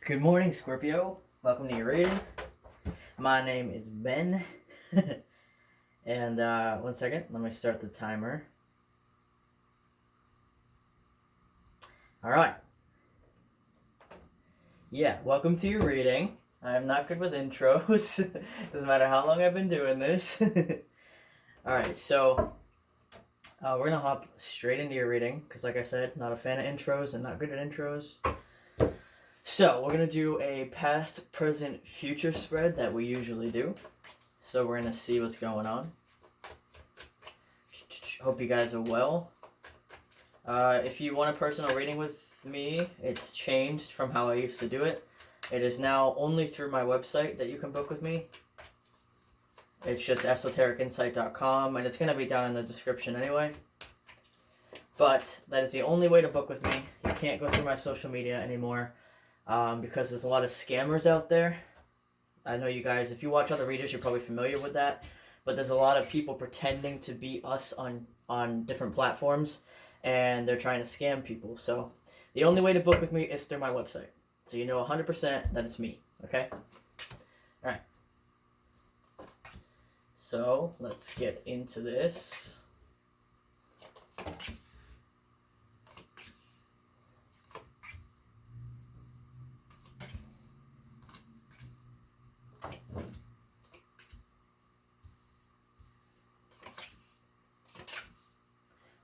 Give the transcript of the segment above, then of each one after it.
Good morning, Scorpio. Welcome to your reading. My name is Ben. And 1 second, let me start the timer. Alright. Yeah, welcome to your reading. I'm not good with intros. Doesn't matter how long I've been doing this. Alright, so we're going to hop straight into your reading because, like I said, not a fan of intros and not good at intros. So, we're going to do a past, present, future spread that we usually do. So, we're going to see what's going on. Hope you guys are well. If you want a personal reading with me, it's changed from how I used to do it. It is now only through my website that you can book with me. It's just esotericinsight.com, and it's going to be down in the description anyway. But that is the only way to book with me. You can't go through my social media anymore. Because there's a lot of scammers out there. I know you guys, if you watch other readers, you're probably familiar with that. But there's a lot of people pretending to be us on different platforms, and they're trying to scam people. So the only way to book with me is through my website. So you know 100% that it's me, okay? Alright. So let's get into this.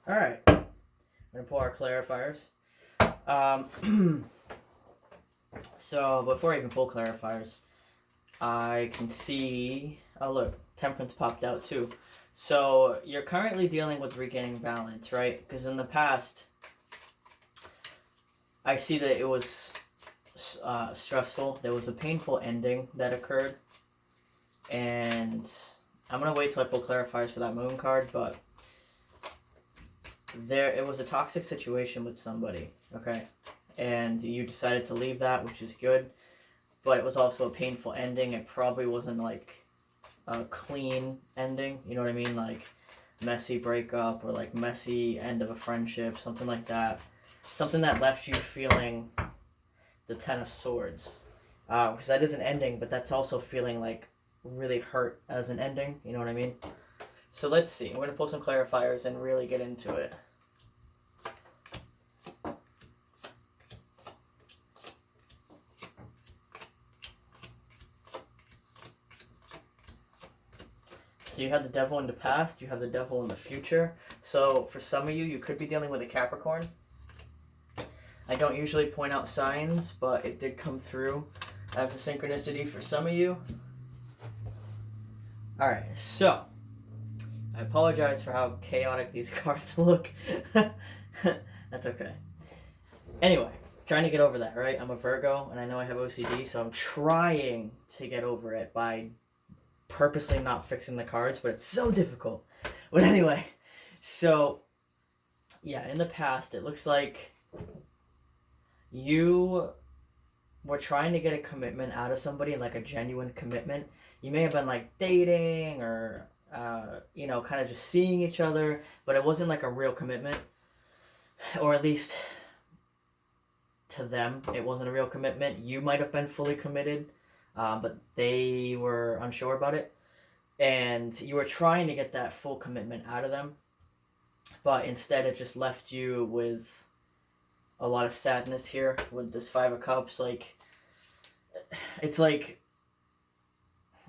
Alright, I'm going to pull our clarifiers. So, before I even pull clarifiers, I can see... Oh, look, Temperance popped out too. So, you're currently dealing with regaining balance, right? Because in the past, I see that it was stressful. There was a painful ending that occurred. And I'm going to wait till I pull clarifiers for that moon card, but... it was a toxic situation with somebody, okay? And you decided to leave that, which is good. But it was also a painful ending. It probably wasn't like a clean ending, you know what I mean? Like messy breakup or like messy end of a friendship, something like that. Something that left you feeling the Ten of Swords. Because that is an ending, but that's also feeling like really hurt as an ending, you know what I mean? So let's see. We're going to pull some clarifiers and really get into it. So you have the Devil in the past, you have the Devil in the future. So for some of you, you could be dealing with a Capricorn. I don't usually point out signs, but it did come through as a synchronicity for some of you. Alright, so... I apologize for how chaotic these cards look. That's okay. Anyway, trying to get over that, right? I'm a Virgo, and I know I have OCD, so I'm trying to get over it by purposely not fixing the cards, but it's so difficult. But anyway, so, yeah, in the past, it looks like you were trying to get a commitment out of somebody, like a genuine commitment. You may have been, like, dating or... you know, kind of just seeing each other, but it wasn't like a real commitment, or at least to them, it wasn't a real commitment. You might have been fully committed, but they were unsure about it, and you were trying to get that full commitment out of them, but instead it just left you with a lot of sadness here with this Five of Cups. Like, it's like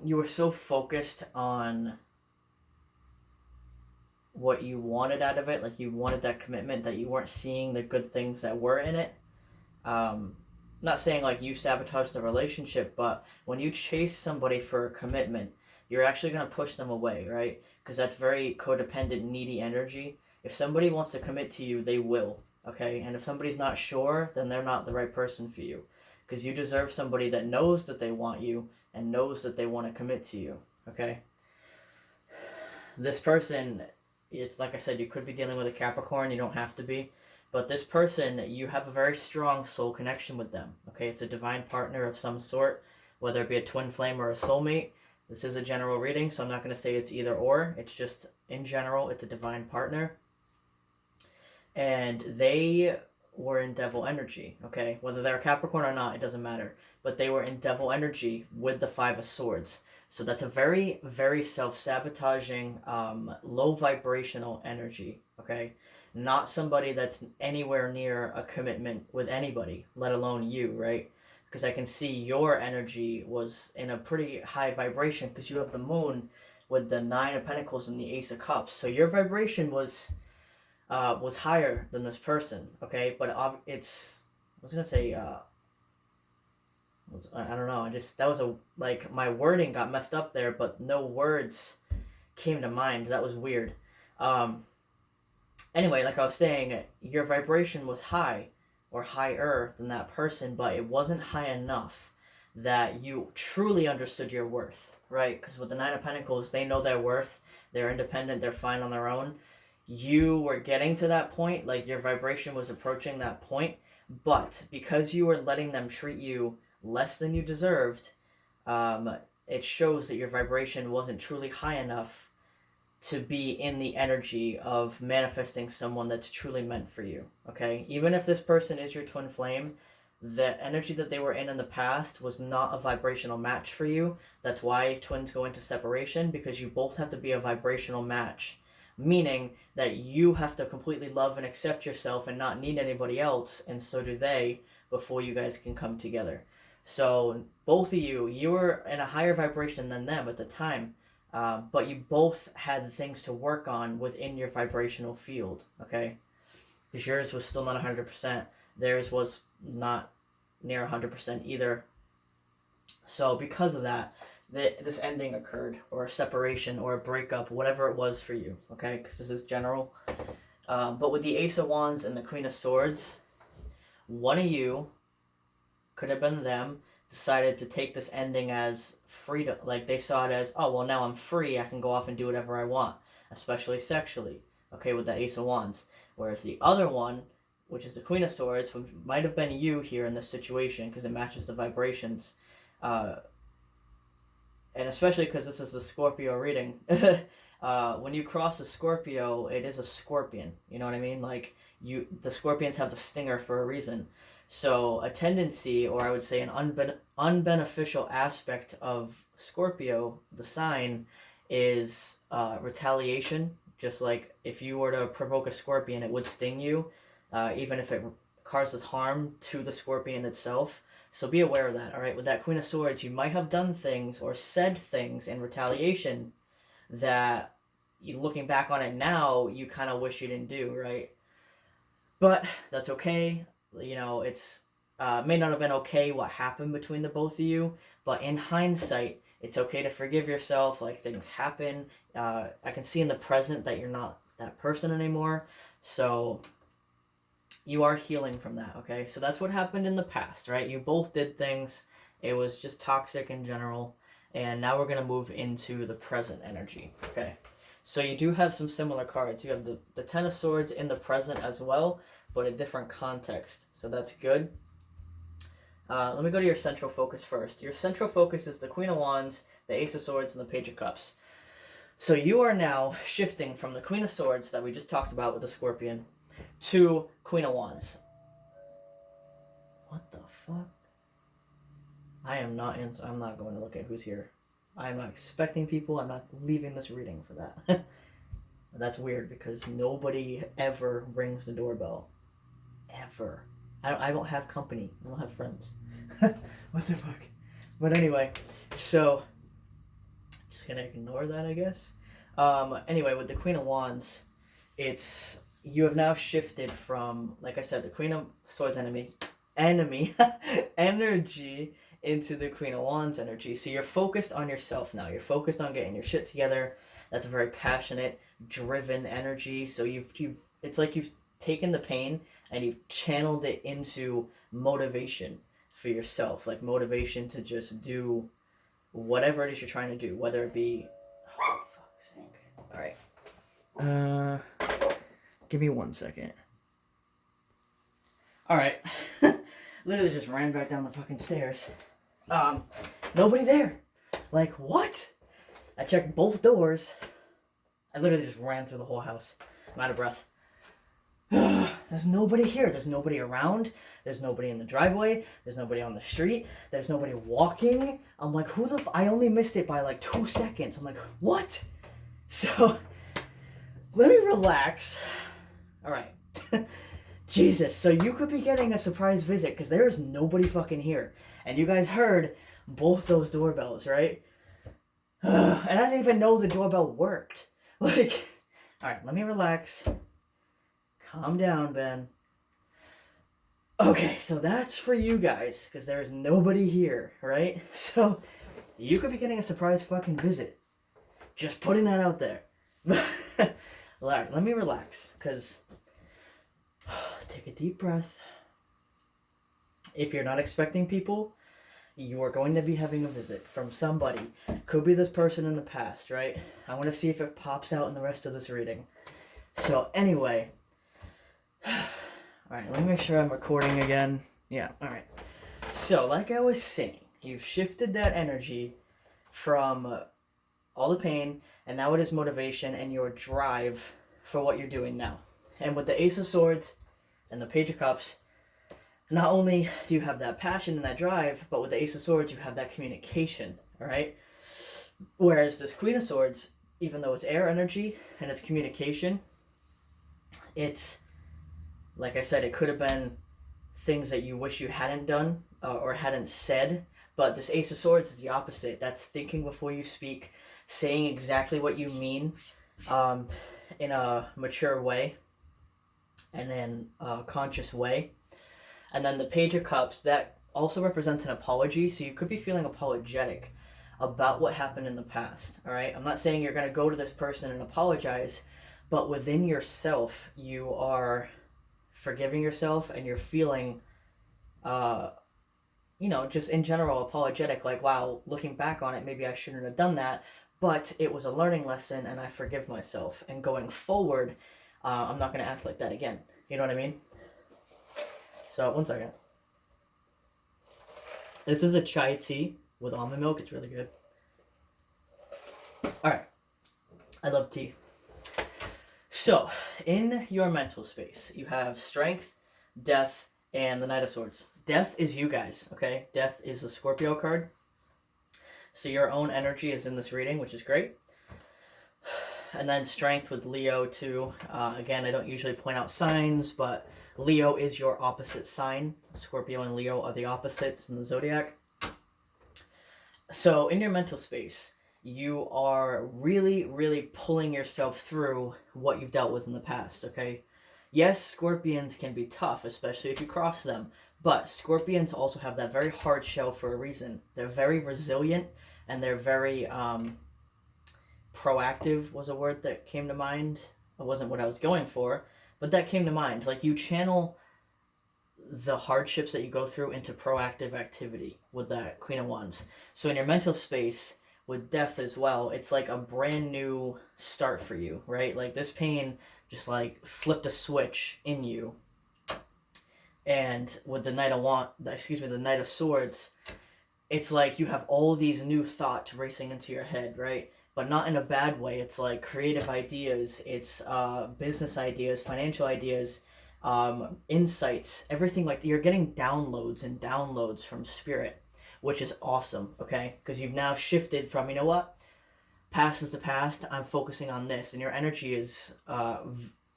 you were so focused on what you wanted out of it, like you wanted that commitment, that you weren't seeing the good things that were in it. Not saying like you sabotaged the relationship, but when you chase somebody for a commitment, you're actually going to push them away, right? Because that's very codependent, needy energy. If somebody wants to commit to you, they will, okay? And if somebody's not sure, then they're not the right person for you. Because you deserve somebody that knows that they want you and knows that they want to commit to you, okay? This person... It's like I said, you could be dealing with a Capricorn, you don't have to be. But this person, you have a very strong soul connection with them. Okay, it's a divine partner of some sort, whether it be a twin flame or a soulmate. This is a general reading, so I'm not going to say it's either or. It's just, in general, it's a divine partner. And they were in devil energy, okay? Whether they're Capricorn or not, it doesn't matter. But they were in devil energy with the Five of Swords. So that's a very, very self-sabotaging, low vibrational energy, okay? Not somebody that's anywhere near a commitment with anybody, let alone you, right? Because I can see your energy was in a pretty high vibration because you have the moon with the Nine of Pentacles and the Ace of Cups. So your vibration was higher than this person, okay? But it's, I was gonna say, I don't know. That was like my wording got messed up there, but no words came to mind. That was weird. Anyway, like I was saying, your vibration was high or higher than that person, but it wasn't high enough that you truly understood your worth, right? Because with the Nine of Pentacles, they know their worth. They're independent. They're fine on their own. You were getting to that point, like your vibration was approaching that point, but because you were letting them treat you less than you deserved, it shows that your vibration wasn't truly high enough to be in the energy of manifesting someone that's truly meant for you, okay? Even if this person is your twin flame, the energy that they were in the past was not a vibrational match for you. That's why twins go into separation, because you both have to be a vibrational match, meaning that you have to completely love and accept yourself and not need anybody else, and so do they, before you guys can come together. So both of you were in a higher vibration than them at the time, but you both had things to work on within your vibrational field, okay? Because yours was still not 100%. Theirs was not near 100% either. So because of that, this ending occurred, or a separation, or a breakup, whatever it was for you, okay? Because this is general. But with the Ace of Wands and the Queen of Swords, one of you, could have been them, decided to take this ending as freedom. Like they saw it as, oh, well, now I'm free. I can go off and do whatever I want, especially sexually, okay, with the Ace of Wands. Whereas the other one, which is the Queen of Swords, which might have been you here in this situation because it matches the vibrations, and especially because this is the Scorpio reading. When you cross a Scorpio, it is a scorpion. You know what I mean? Like the scorpions have the stinger for a reason. So a tendency, or I would say an unbeneficial aspect of Scorpio, the sign, is retaliation. Just like if you were to provoke a scorpion, it would sting you, even if it causes harm to the scorpion itself. So be aware of that, all right? With that Queen of Swords, you might have done things or said things in retaliation that, looking back on it now, you kind of wish you didn't do, right? But that's okay. You know, it's may not have been okay what happened between the both of you, but in hindsight, it's okay to forgive yourself. Like, things happen. I can see in the present that you're not that person anymore, so you are healing from that, okay? So that's what happened in the past, right? You both did things. It was just toxic in general, and now we're going to move into the present energy, okay? So you do have some similar cards. You have the Ten of Swords in the present as well, but a different context. So that's good. Let me go to your central focus first. Your central focus is the Queen of Wands, the Ace of Swords, and the Page of Cups. So you are now shifting from the Queen of Swords that we just talked about with the Scorpion to Queen of Wands. What the fuck? I'm not going to look at who's here. I'm not expecting people. I'm not leaving this reading for that. That's weird because nobody ever rings the doorbell. Ever. I don't have company. I don't have friends. What the fuck? But anyway, so just gonna ignore that, I guess. Anyway, with the Queen of Wands, you have now shifted from, like I said, the Queen of Swords energy into the Queen of Wands energy. So you're focused on yourself now. You're focused on getting your shit together. That's a very passionate, driven energy. So it's like you've taken the pain and you've channeled it into motivation for yourself. Like motivation to just do whatever it is you're trying to do, whether it be... Oh, fuck's sake. Alright. Give me 1 second. Alright. Literally just ran back down the fucking stairs. Nobody there. Like, what? I checked both doors. I literally just ran through the whole house. I'm out of breath. Thank There's nobody here. There's nobody around. There's nobody in the driveway. There's nobody on the street. There's nobody walking. I'm like, who the I only missed it by like 2 seconds. I'm like, what? So, let me relax. All right. Jesus, so you could be getting a surprise visit because there is nobody fucking here. And you guys heard both those doorbells, right? And I didn't even know the doorbell worked. Like, all right, let me relax. Calm down, Ben. Okay, so that's for you guys because there is nobody here, right? So you could be getting a surprise fucking visit. Just putting that out there. All right, let me relax because take a deep breath. If you're not expecting people, you are going to be having a visit from somebody. Could be this person in the past, right? I want to see if it pops out in the rest of this reading. So anyway, all right, let me make sure I'm recording again. Yeah, all right. So like I was saying, you've shifted that energy from all the pain, and now it is motivation and your drive for what you're doing now. And with the Ace of Swords and the Page of Cups, not only do you have that passion and that drive, but with the Ace of Swords, you have that communication, all right? Whereas this Queen of Swords, even though it's air energy and it's communication, it's, like I said, it could have been things that you wish you hadn't done or hadn't said, but this Ace of Swords is the opposite. That's thinking before you speak, saying exactly what you mean in a mature way and in a conscious way. And then the Page of Cups, that also represents an apology, so you could be feeling apologetic about what happened in the past, all right? I'm not saying you're going to go to this person and apologize, but within yourself, you are forgiving yourself and you're feeling, just in general apologetic, like, wow, looking back on it, maybe I shouldn't have done that, but it was a learning lesson and I forgive myself. And going forward, I'm not going to act like that again. You know what I mean? So, one second. This is a chai tea with almond milk. It's really good. Alright. I love tea. So, in your mental space, you have Strength, Death, and the Knight of Swords. Death is you guys, okay? Death is a Scorpio card. So your own energy is in this reading, which is great. And then Strength with Leo, too. Again, I don't usually point out signs, but Leo is your opposite sign. Scorpio and Leo are the opposites in the zodiac. So in your mental space, you are really, really pulling yourself through what you've dealt with in the past, okay? Yes, Scorpions can be tough, especially if you cross them. But Scorpions also have that very hard shell for a reason. They're very resilient, and they're very proactive was a word that came to mind. It wasn't what I was going for, but that came to mind. Like, you channel the hardships that you go through into proactive activity with that Queen of Wands. So in your mental space, with Death as well, it's like a brand new start for you, right? Like, this pain just like flipped a switch in you. And with the Knight of Swords, it's like you have all these new thoughts racing into your head, right? But not in a bad way. It's like creative ideas, it's business ideas, financial ideas, insights, everything. Like, you're getting downloads and downloads from Spirit, which is awesome, okay? Because you've now shifted from, you know what? Past is the past, I'm focusing on this, and your energy is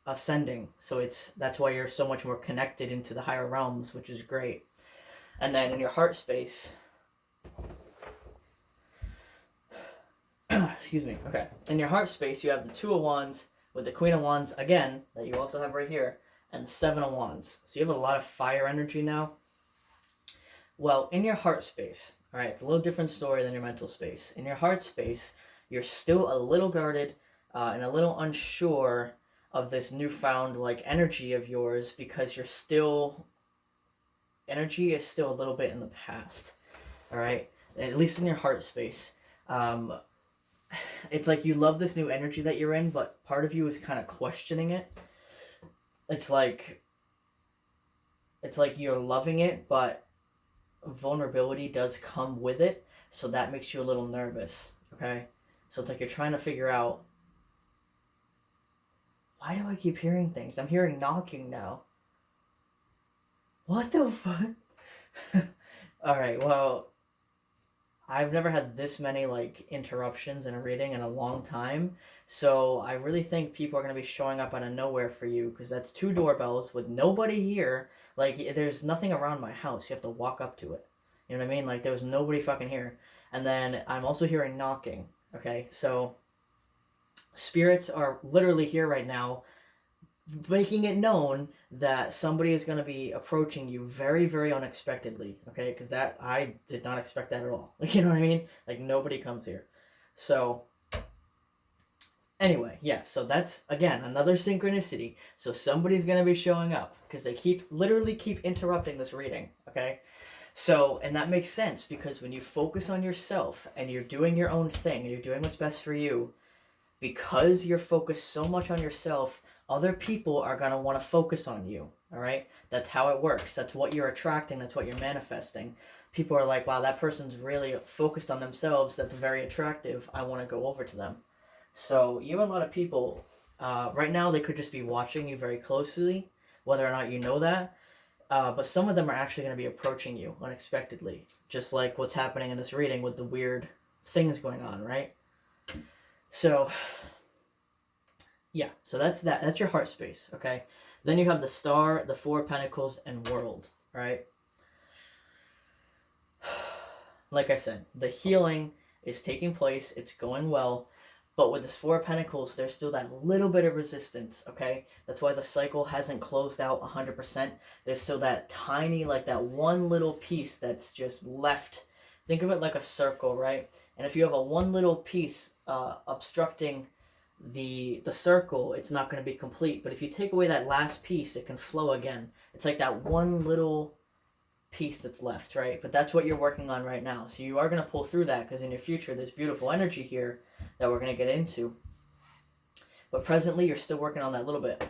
ascending. So that's why you're so much more connected into the higher realms, which is great. And then in your heart space, excuse me, okay. In your heart space, you have the Two of Wands with the Queen of Wands, again, that you also have right here, and the Seven of Wands. So you have a lot of fire energy now. Well, in your heart space, all right, it's a little different story than your mental space. In your heart space, you're still a little guarded and a little unsure of this newfound, like, energy of yours, because energy is still a little bit in the past, all right? At least in your heart space. It's like you love this new energy that you're in, but part of you is kind of questioning it. It's like you're loving it, but vulnerability does come with it, so that makes you a little nervous, okay? So it's like you're trying to figure out, why do I keep hearing things? I'm hearing knocking now. What the fuck? Alright, well, I've never had this many like interruptions in a reading in a long time. So I really think people are going to be showing up out of nowhere for you because that's two doorbells with nobody here. Like there's nothing around my house. You have to walk up to it. You know what I mean? Like there was nobody fucking here. And then I'm also hearing knocking. Okay? So spirits are literally here right now making it known that somebody is going to be approaching you very, very unexpectedly. Okay, because that I did not expect that at all. You know what I mean? Like nobody comes here. So anyway, yeah. So that's again another synchronicity. So somebody's going to be showing up because they literally keep interrupting this reading. Okay. So, and that makes sense because when you focus on yourself and you're doing your own thing and you're doing what's best for you, because you're focused so much on yourself, other people are going to want to focus on you. All right? That's how it works. That's what you're attracting. That's what you're manifesting. People are like, wow, that person's really focused on themselves. That's very attractive. I want to go over to them. So you have a lot of people, right now they could just be watching you very closely, whether or not you know that. But some of them are actually going to be approaching you unexpectedly. Just like what's happening in this reading with the weird things going on, right? So, yeah, so that's that. That's your heart space, okay? Then you have the Star, the Four of Pentacles, and World, right? Like I said, the healing is taking place. It's going well. But with this Four of Pentacles, there's still that little bit of resistance, okay? That's why the cycle hasn't closed out 100%. There's still that tiny, like that one little piece that's just left. Think of it like a circle, right? And if you have a one little piece obstructing the circle, it's not going to be complete. But if you take away that last piece, it can flow again. It's like that one little piece that's left, right? But that's what you're working on right now. So you are going to pull through that because in your future, there's beautiful energy here that we're going to get into. But presently, you're still working on that little bit.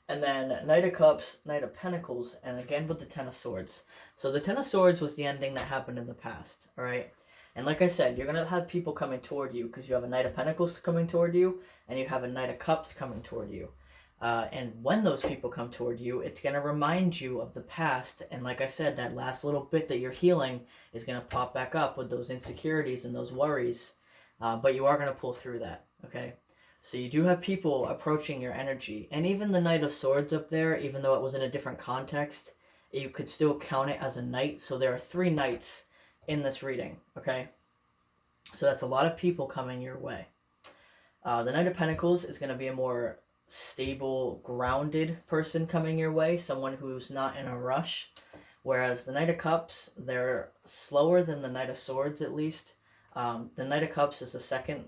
And then Knight of Cups, Knight of Pentacles, and again with the Ten of Swords. So the Ten of Swords was the ending that happened in the past, all right? And like I said, you're going to have people coming toward you because you have a Knight of Pentacles coming toward you and you have a Knight of Cups coming toward you. And when those people come toward you, it's going to remind you of the past. And like I said, that last little bit that you're healing is going to pop back up with those insecurities and those worries. But you are going to pull through that, okay? So you do have people approaching your energy. And even the Knight of Swords up there, even though it was in a different context, you could still count it as a knight. So there are 3 knights in this reading, okay? So that's a lot of people coming your way. The Knight of Pentacles is going to be a more stable, grounded person coming your way, someone who's not in a rush. Whereas the Knight of Cups, they're slower than the Knight of Swords at least. The Knight of Cups is the second.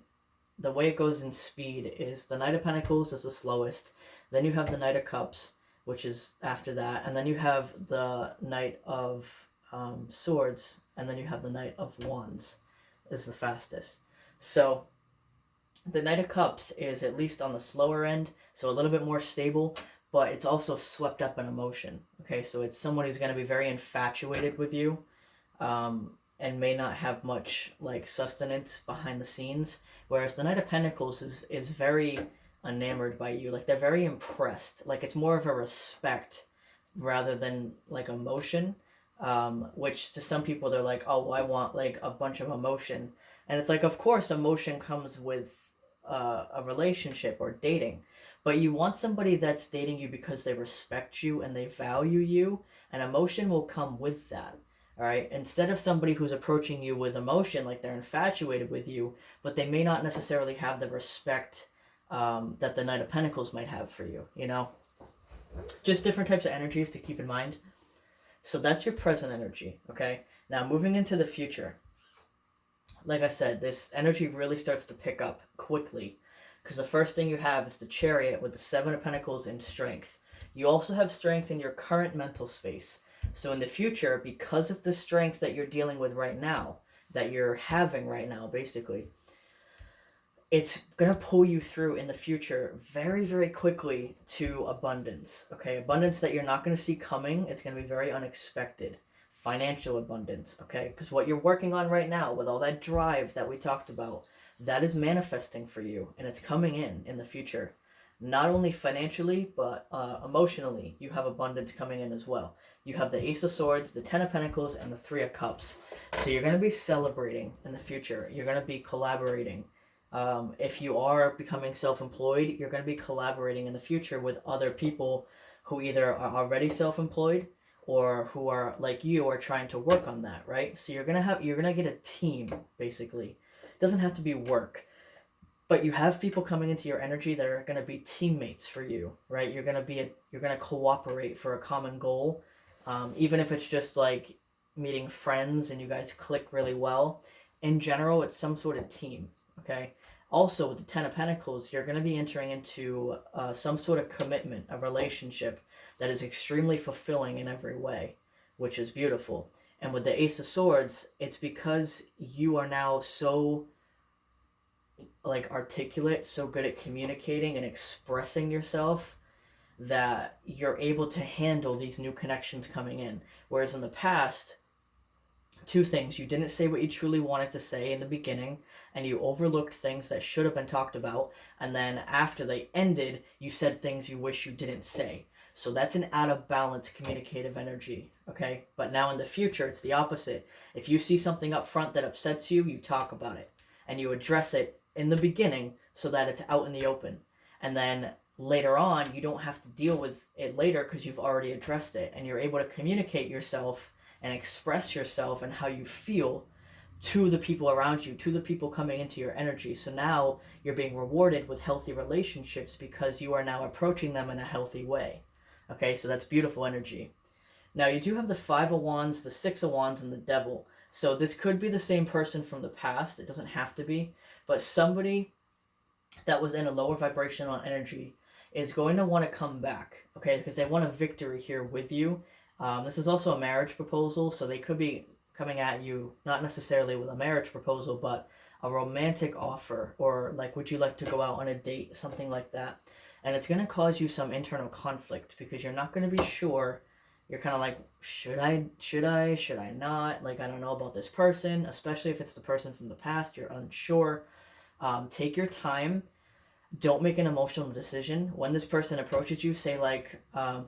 The way it goes in speed is the Knight of Pentacles is the slowest. Then you have the Knight of Cups, which is after that. And then you have the Knight of Swords. And then you have the Knight of Wands is the fastest. So the Knight of Cups is at least on the slower end, so a little bit more stable, but it's also swept up in emotion. Okay, so it's someone who's going to be very infatuated with you, and may not have much like sustenance behind the scenes. Whereas the Knight of Pentacles is very enamored by you. Like they're very impressed. Like it's more of a respect rather than like emotion. Which to some people they're like, oh, I want like a bunch of emotion. And it's like, of course, emotion comes with a relationship or dating. But you want somebody that's dating you because they respect you and they value you. And emotion will come with that. All right. Instead of somebody who's approaching you with emotion, like they're infatuated with you, but they may not necessarily have the respect that the Knight of Pentacles might have for you, you know? Just different types of energies to keep in mind. So that's your present energy, okay? Now moving into the future. Like I said, this energy really starts to pick up quickly because the first thing you have is the Chariot with the 7 of Pentacles and strength. You also have strength in your current mental space. So in the future, because of the strength that you're dealing with right now, that you're having right now, basically, it's going to pull you through in the future very, very quickly to abundance, okay? Abundance that you're not going to see coming. It's going to be very unexpected. Financial abundance, okay? Because what you're working on right now with all that drive that we talked about, that is manifesting for you, and it's coming in the future. Not only financially, but emotionally, you have abundance coming in as well. You have the Ace of Swords, the Ten of Pentacles, and the Three of Cups. So you're going to be celebrating in the future. You're going to be collaborating. If you are becoming self-employed, you're going to be collaborating in the future with other people who either are already self-employed or who are like you are trying to work on that, right? So you're gonna get a team basically. It doesn't have to be work, but you have people coming into your energy that are gonna be teammates for you, right? You're gonna cooperate for a common goal, even if it's just like meeting friends and you guys click really well. In general, it's some sort of team, okay? Also, with the Ten of Pentacles, you're going to be entering into some sort of commitment, a relationship that is extremely fulfilling in every way, which is beautiful. And with the Ace of Swords, it's because you are now so like articulate, so good at communicating and expressing yourself that you're able to handle these new connections coming in. Whereas in the past, two things: you didn't say what you truly wanted to say in the beginning, and you overlooked things that should have been talked about, and then after they ended, you said things you wish you didn't say. So that's an out of balance communicative energy, okay? But now in the future, it's the opposite. If you see something up front that upsets you, you talk about it and you address it in the beginning so that it's out in the open. And then later on, you don't have to deal with it later because you've already addressed it, and you're able to communicate yourself and express yourself and how you feel to the people around you, to the people coming into your energy. So now you're being rewarded with healthy relationships because you are now approaching them in a healthy way. Okay, so that's beautiful energy. Now you do have the Five of Wands, the Six of Wands, and the Devil. So this could be the same person from the past. It doesn't have to be. But somebody that was in a lower vibrational energy is going to want to come back, okay, because they want a victory here with you. This is also a marriage proposal, so they could be coming at you not necessarily with a marriage proposal, but a romantic offer, or like, would you like to go out on a date, something like that. And it's going to cause you some internal conflict because you're not going to be sure. You're kind of like, should I not? Like, I don't know about this person, especially if it's the person from the past. You're unsure. Take your time. Don't make an emotional decision. When this person approaches you, say like,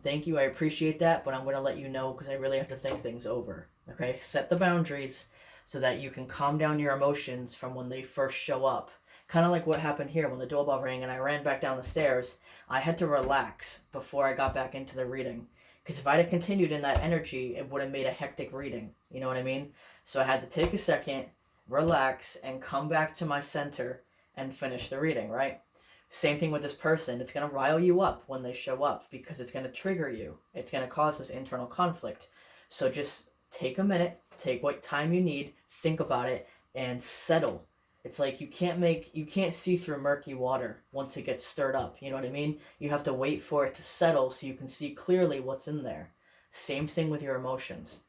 thank you, I appreciate that, but I'm going to let you know because I really have to think things over. Okay? Set the boundaries so that you can calm down your emotions from when they first show up. Kind of like what happened here when the doorbell rang and I ran back down the stairs. I had to relax before I got back into the reading. Because if I'd have continued in that energy, it would have made a hectic reading. You know what I mean? So I had to take a second, relax, and come back to my center and finish the reading, right? Same thing with this person. It's going to rile you up when they show up because it's going to trigger you. It's going to cause this internal conflict. So just take a minute, take what time you need, think about it, and settle. It's like you can't see through murky water once it gets stirred up. You know what I mean? You have to wait for it to settle so you can see clearly what's in there. Same thing with your emotions.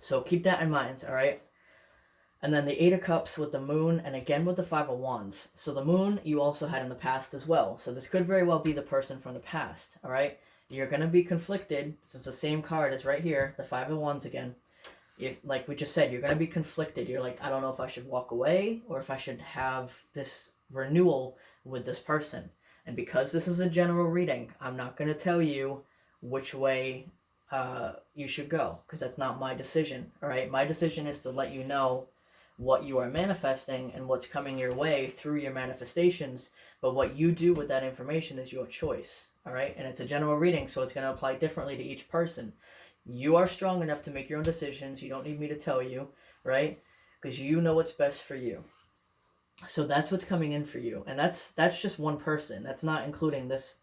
So keep that in mind, all right? And then the Eight of Cups with the Moon, and again with the Five of Wands. So the Moon you also had in the past as well. So this could very well be the person from the past, all right? You're going to be conflicted. This is the same card as right here, the Five of Wands again. Like we just said, you're going to be conflicted. You're like, I don't know if I should walk away or if I should have this renewal with this person. And because this is a general reading, I'm not going to tell you which way you should go because that's not my decision, all right? My decision is to let you know what you are manifesting and what's coming your way through your manifestations, but what you do with that information is your choice, all right? And it's a general reading, so it's going to apply differently to each person. You are strong enough to make your own decisions. You don't need me to tell you, right? Because you know what's best for you. So that's what's coming in for you, and that's just one person. That's not including this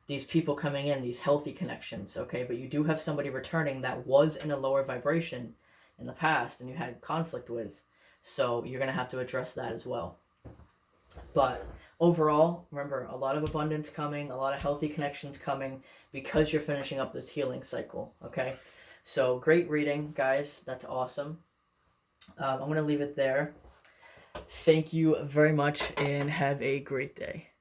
these people coming in, these healthy connections, okay? But you do have somebody returning that was in a lower vibration in the past and you had conflict with, so you're going to have to address that as well. But overall, remember, a lot of abundance coming, a lot of healthy connections coming because you're finishing up this healing cycle, okay? So great reading, guys. That's awesome. I'm going to leave it there. Thank you very much and have a great day.